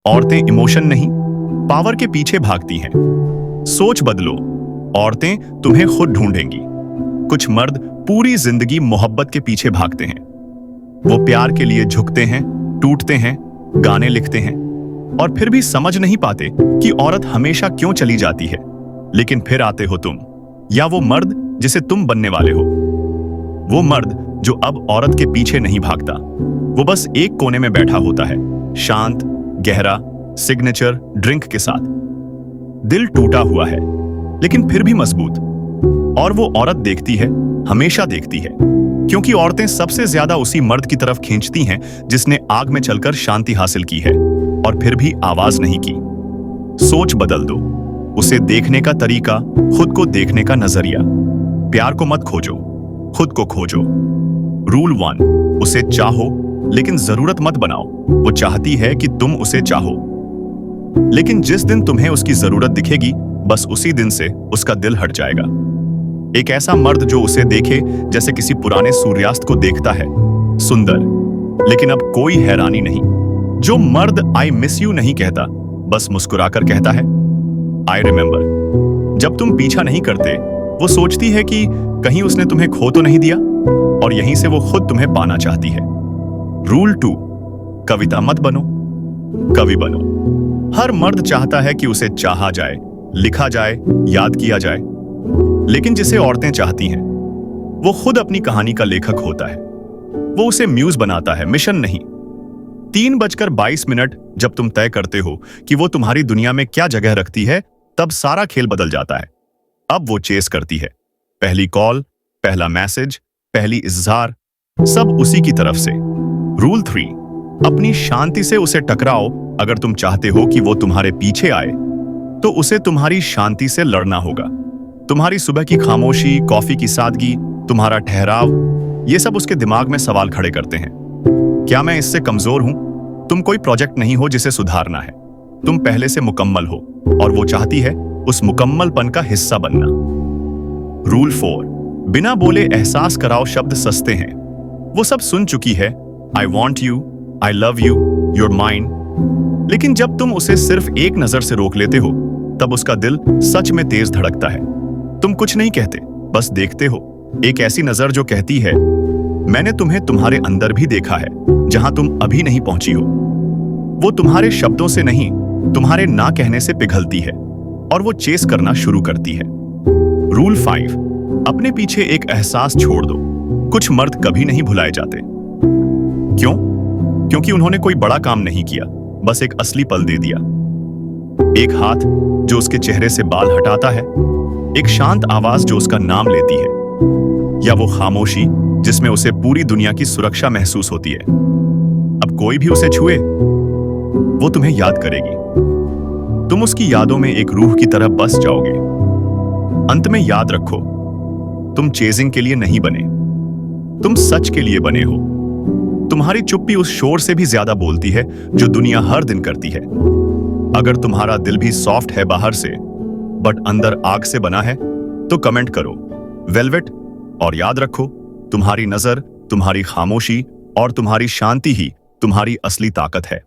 औरतें इमोशन नहीं, पावर के पीछे भागती हैं। सोच बदलो, औरतें तुम्हें खुद ढूंढेंगी। कुछ मर्द पूरी जिंदगी मोहब्बत के पीछे भागते हैं। वो प्यार के लिए झुकते हैं, टूटते हैं, गाने लिखते हैं और फिर भी समझ नहीं पाते कि औरत हमेशा क्यों चली जाती है। लेकिन फिर आते हो तुम, या वो मर्द जिसे तुम बनने वाले हो। वो मर्द जो अब औरत के पीछे नहीं भागता, वो बस एक कोने में बैठा होता है, शांत, गहरा, सिग्नेचर ड्रिंक के साथ। दिल टूटा हुआ है लेकिन फिर भी मजबूत। और वो औरत देखती है, हमेशा देखती है, क्योंकि औरतें सबसे ज्यादा उसी मर्द की तरफ खींचती हैं जिसने आग में चलकर शांति हासिल की है और फिर भी आवाज नहीं की। सोच बदल दो, उसे देखने का तरीका, खुद को देखने का नजरिया। प्यार को मत खोजो, खुद को खोजो। रूल 1, उसे चाहो लेकिन जरूरत मत बनाओ। वो चाहती है कि तुम उसे चाहो, लेकिन जिस दिन तुम्हें उसकी जरूरत दिखेगी, बस उसी दिन से उसका दिल हट जाएगा। एक ऐसा मर्द जो उसे देखे जैसे किसी पुराने सूर्यास्त को देखता है, सुंदर, लेकिन अब कोई हैरानी नहीं। जो मर्द आई मिस यू नहीं कहता, बस मुस्कुराकर कहता है आई रिमेंबर। जब तुम पीछा नहीं करते, वो सोचती है कि कहीं उसने तुम्हें खो तो नहीं दिया, और यहीं से वो खुद तुम्हें पाना चाहती है। रूल 2, कविता मत बनो, कवि बनो। हर मर्द चाहता है कि उसे चाहा जाए, लिखा जाए, याद किया जाए, लेकिन जिसे औरतें चाहती हैं, वो खुद अपनी कहानी का लेखक होता है। वो उसे म्यूज बनाता है, मिशन नहीं। 3:22 जब तुम तय करते हो कि वो तुम्हारी दुनिया में क्या जगह रखती है, तब सारा खेल बदल जाता है। अब वो चेस करती है। पहली कॉल, पहला मैसेज, पहली इज़हार, सब उसी की तरफ से। रूल 3, अपनी शांति से उसे टकराओ। अगर तुम चाहते हो कि वो तुम्हारे पीछे आए, तो उसे तुम्हारी शांति से लड़ना होगा। तुम्हारी सुबह की खामोशी, कॉफी की सादगी, तुम्हारा ठहराव, ये सब उसके दिमाग में सवाल खड़े करते हैं। क्या मैं इससे कमजोर हूं? तुम कोई प्रोजेक्ट नहीं हो जिसे सुधारना है। तुम पहले से मुकम्मल हो और वो चाहती है उस मुकम्मलपन का हिस्सा बनना। रूल 4, बिना बोले एहसास कराओ शब्द सस्ते हैं। वो सब सुन चुकी है, I want you, I love you, you're mine. लेकिन जब तुम उसे सिर्फ एक नजर से रोक लेते हो, तब उसका दिल सच में तेज धड़कता है। तुम कुछ नहीं कहते, बस देखते हो। एक ऐसी नजर जो कहती है, मैंने तुम्हें तुम्हारे अंदर भी देखा है, जहां तुम अभी नहीं पहुंची हो। वो तुम्हारे शब्दों से नहीं, तुम्हारे ना कहने से पिघलती है और वो चेस करना शुरू करती है। रूल 5, अपने पीछे एक एहसास छोड़ दो। कुछ मर्द कभी नहीं भुलाए जाते। क्यों? क्योंकि उन्होंने कोई बड़ा काम नहीं किया, बस एक असली पल दे दिया। एक हाथ जो उसके चेहरे से बाल हटाता है, एक शांत आवाज जो उसका नाम लेती है, या वो खामोशी जिसमें उसे पूरी दुनिया की सुरक्षा महसूस होती है। अब कोई भी उसे छुए, वो तुम्हें याद करेगी। तुम उसकी यादों में एक रूह की तरह बस जाओगे। अंत में याद रखो, तुम चेजिंग के लिए नहीं बने, तुम सच के लिए बने हो। तुम्हारी चुप्पी उस शोर से भी ज्यादा बोलती है जो दुनिया हर दिन करती है। अगर तुम्हारा दिल भी सॉफ्ट है बाहर से, बट अंदर आग से बना है, तो कमेंट करो वेलवेट। और याद रखो, तुम्हारी नजर, तुम्हारी खामोशी और तुम्हारी शांति ही तुम्हारी असली ताकत है।